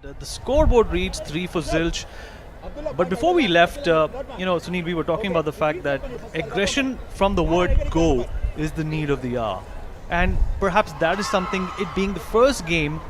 the scoreboard reads 3 for Zilch. But before we left, Sunil, we were talking about the fact that aggression from the word go is the need of the hour. And perhaps that is something, it being the first game,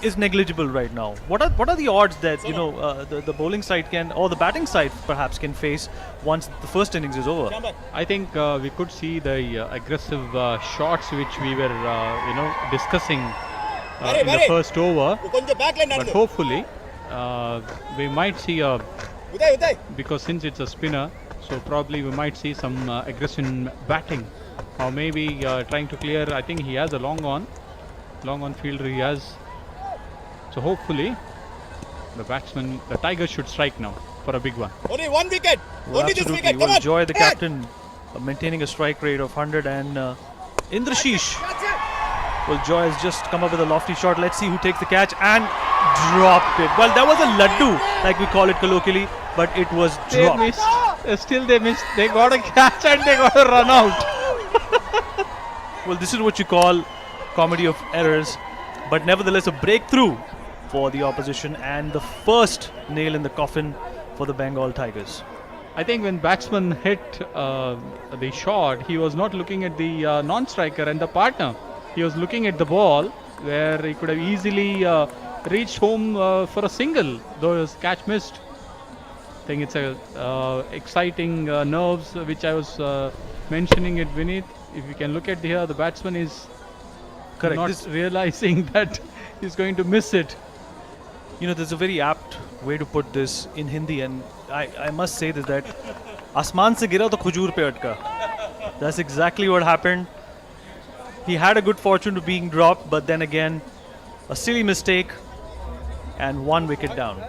is negligible right now. What are the odds that the bowling side can, or the batting side perhaps, can face once the first innings is over? I think we could see the aggressive shots which we were discussing in the first over, but hopefully we might see because since it's a spinner, so probably we might see some aggression batting, or maybe trying to clear. I think he has a long on fielder he has. So hopefully the batsman, the Tigers, should strike now for a big one. Only 1 wicket. Well, Only this absolutely. wicket. Well, Joy, the captain, maintaining a strike rate of 100, and Indrashish. Well, Joy has just come up with a lofty shot. Let's see who takes the catch, and dropped it. Well, that was a laddu, like we call it colloquially, but it was dropped. They missed. Still they missed. They got a catch and they got a run out. Well, this is what you call comedy of errors, but nevertheless a breakthrough for the opposition and the first nail in the coffin for the Bengal Tigers. I think when batsman hit the shot, he was not looking at the non-striker and the partner. He was looking at the ball, where he could have easily reached home for a single, though his catch missed. I think it's a exciting nerves, which I was mentioning it, Vineet. If you can look at here, the batsman is not realizing that he's going to miss it. There's a very apt way to put this in Hindi, and I must say this, that Asman se gira to khujur pe atka. That's exactly what happened. He had a good fortune to being dropped, but then again, a silly mistake and 1 wicket down.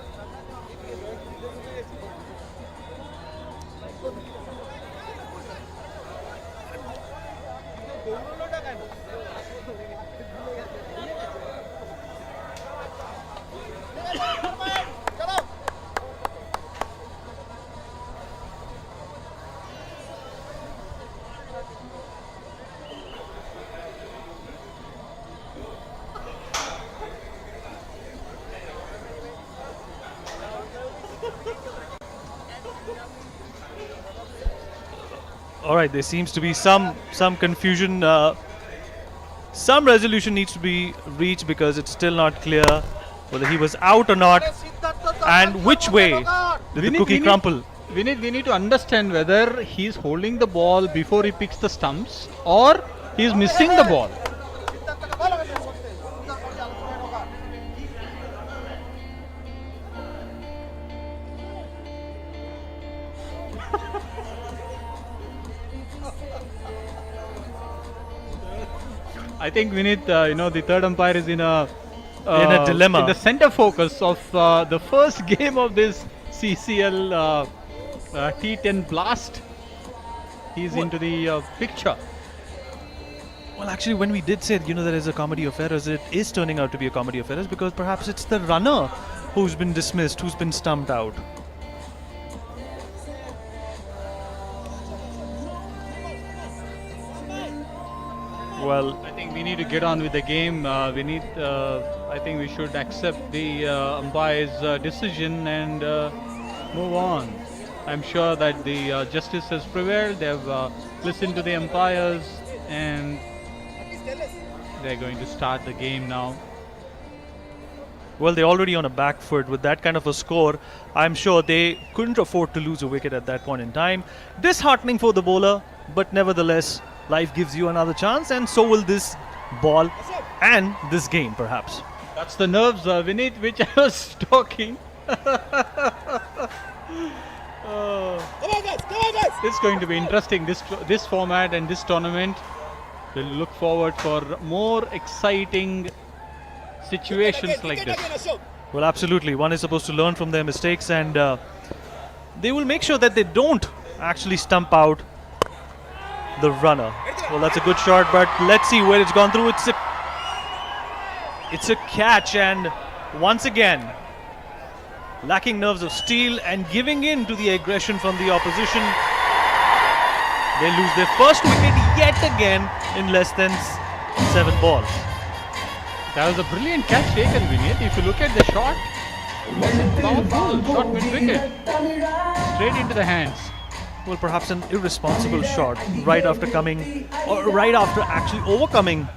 All right, there seems to be some confusion. Some resolution needs to be reached, because it's still not clear whether he was out or not, and which way did the cookie crumple. We need to understand whether he's holding the ball before he picks the stumps, or he's missing the ball. I think Vineet, the third umpire is in a dilemma, in the center focus of the first game of this CCL T10 blast. He's into the picture. Well, actually, when we did say there is a comedy of errors, it is turning out to be a comedy of errors, because perhaps it's the runner who's been dismissed, who's been stumped out. Well, I think we need to get on with the game. I think we should accept the umpire's decision and move on. I'm sure that the justice has prevailed. They've listened to the umpires, and they're going to start the game now. Well, they're already on a back foot with that kind of a score. I'm sure they couldn't afford to lose a wicket at that point in time. Disheartening for the bowler, but nevertheless, life gives you another chance, and so will this ball and this game, perhaps. That's the nerves, Vineet, which I was talking. Come on, guys! It's going to be interesting, this format and this tournament. We'll look forward for more exciting situations like this. Well, absolutely. One is supposed to learn from their mistakes, and they will make sure that they don't actually stump out the runner. Well, that's a good shot, but let's see where it's gone through. It's a catch, and once again, lacking nerves of steel and giving in to the aggression from the opposition, they lose their first wicket yet again in less than 7 balls. That was a brilliant catch taken, Wicket. If you look at the shot, powerful shot mid-wicket, straight into the hands. Well, perhaps an irresponsible shot right after coming, or right after actually overcoming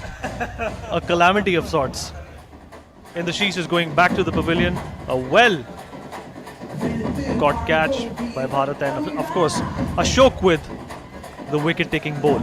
a calamity of sorts. And the Sheesh is going back to the pavilion. A well caught catch by Bharat, and of course Ashok with the wicket taking bowl.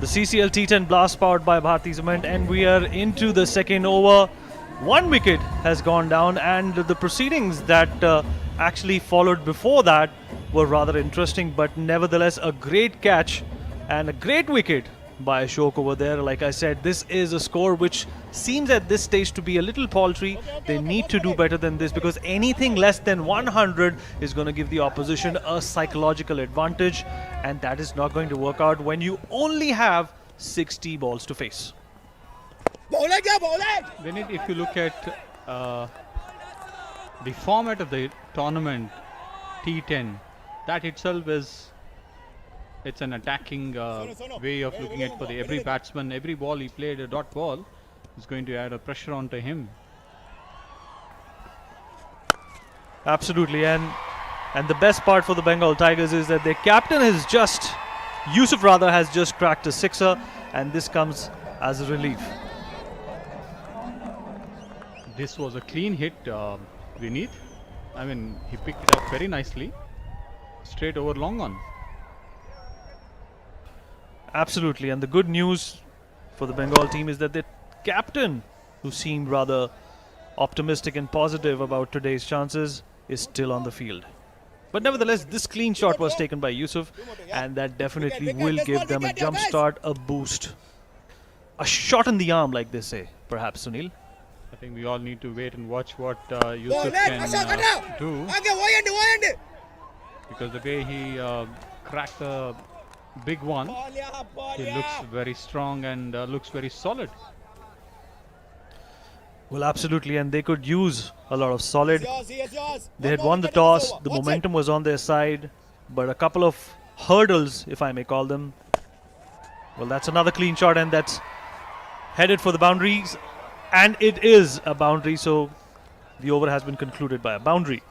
The CCL T10 blast powered by Bharti Cement, and we are into the second over. One wicket has gone down, and the proceedings that actually followed before that were rather interesting, but nevertheless a great catch and a great wicket by Ashok over there. Like I said, this is a score which seems at this stage to be a little paltry. They need to do better than this, because anything less than 100 is going to give the opposition a psychological advantage, and that is not going to work out when you only have 60 balls to face. Vinit, if you look at the format of the tournament, T10, that itself it's an attacking way of looking at for every batsman. Every ball he played, a dot ball, is going to add a pressure onto him. Absolutely, and the best part for the Bengal Tigers is that their captain has Yusuf has just cracked a sixer, and this comes as a relief. This was a clean hit, Vinit. I mean, he picked it up very nicely, straight over long on. Absolutely, and the good news for the Bengal team is that the captain, who seemed rather optimistic and positive about today's chances, is still on the field. But nevertheless, this clean shot was taken by Yusuf, and that definitely will give them a jump start, a boost. A shot in the arm, like they say, perhaps, Sunil. I think we all need to wait and watch what Yusuf can do, because the way he cracked the big one, he looks very strong and looks very solid. Well, absolutely, and they could use a lot of solid. They had won the toss, the momentum was on their side, but a couple of hurdles, if I may call them. Well, that's another clean shot, and that's headed for the boundaries, and it is a boundary, so the over has been concluded by a boundary.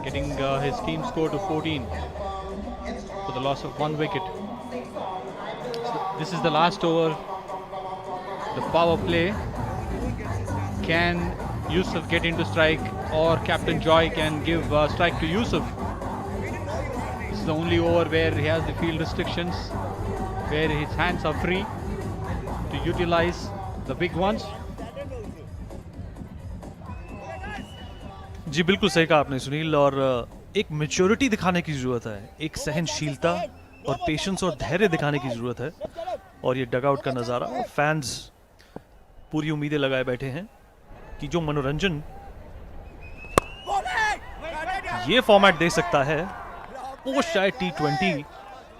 Getting his team score to 14 for the loss of one wicket. So this is the last over. The power play. Can Yusuf get into strike, or Captain Joy can give strike to Yusuf? This is the only over where he has the field restrictions, where his hands are free to utilize the big ones. जी बिल्कुल सही कहा आपने सुनील, और एक maturity दिखाने की ज़रूरत है, एक सहनशीलता और पेशेंस और धैर्य दिखाने की ज़रूरत है। और ये डगआउट का नज़ारा, फैंस पूरी उम्मीदें लगाए बैठे हैं कि जो मनोरंजन ये फॉर्मेट दे सकता है वो शायद T20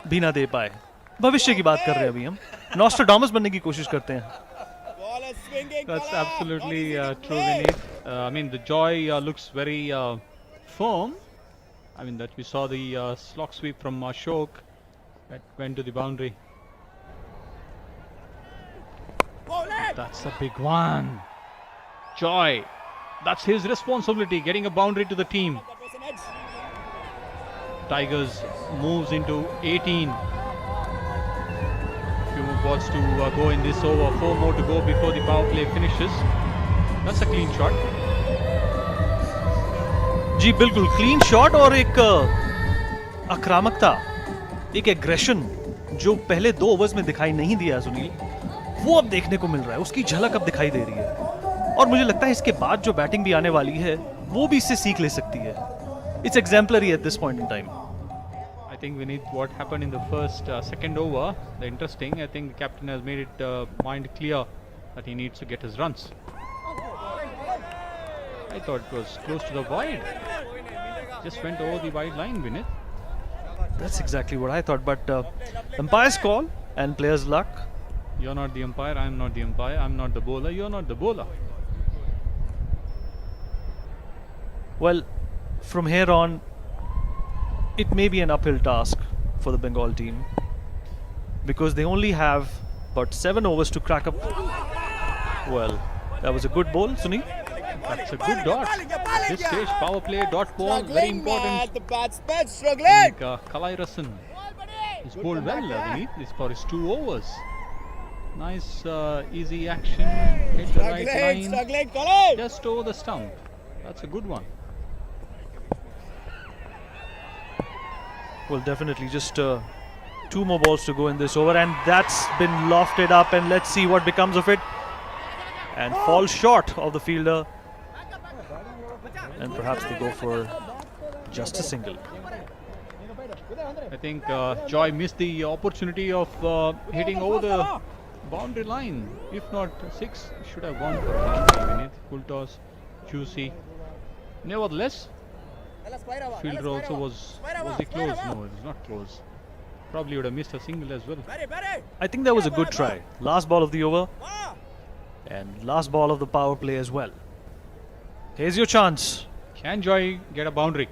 भी ना दे पाए। भविष्य की बात कर रहे हैं अभी हम, नॉस्ट्राडामस बनने की कोशिश करते हैं। That's absolutely true, Vinit. I mean, the Joy looks very firm. I mean, that we saw the slog sweep from Ashok that went to the boundary. That's a big one. Joy, that's his responsibility, getting a boundary to the team. Tigers moves into 18. Few more balls to go in this over. 4 more to go before the power play finishes. That's a clean shot. जी बिल्कुल clean shot और एक आक्रामकता एक aggression जो पहले 2 overs में दिखाई नहीं दिया सुनील, वो अब देखने को मिल रहा है, उसकी झलक अब दिखाई दे रही है। और मुझे लगता है इसके बाद जो बैटिंग भी आने वाली है वो भी इससे सीख ले सकती है। It's exemplary at this point in time. I think we need what happened in the first, second over. The interesting, I think the captain has made it mind clear that he needs to get his runs. I thought it was close to the wide. Just went over the wide line, Vinith. That's exactly what I thought, but umpire's call and players' luck. You're not the umpire, I'm not the umpire, I'm not the bowler, you're not the bowler. Well, from here on, it may be an uphill task for the Bengal team because they only have about 7 overs to crack up. Well, that was a good ball, Sunil. That's a good dot. At this stage, power play, dot ball, very important. The batsman I struggling. think Kalai Rasan is bowled well, Vinith. This for his 2 overs. Nice, easy action. Hit the right line. Struggling, Colin. Just over the stump. That's a good one. Well, definitely just 2 more balls to go in this over, and that's been lofted up, and let's see what becomes of it. And falls short of the fielder, and perhaps they go for just a single. I think Joy missed the opportunity of hitting over the boundary line. If not 6, should have gone for a boundary, Vinith. Full toss, juicy. Nevertheless, fielder also was he close? No, it was not close. Probably would have missed a single as well. I think that was a good try. Last ball of the over, and last ball of the power play as well. Here's your chance. Can Joy get a boundary?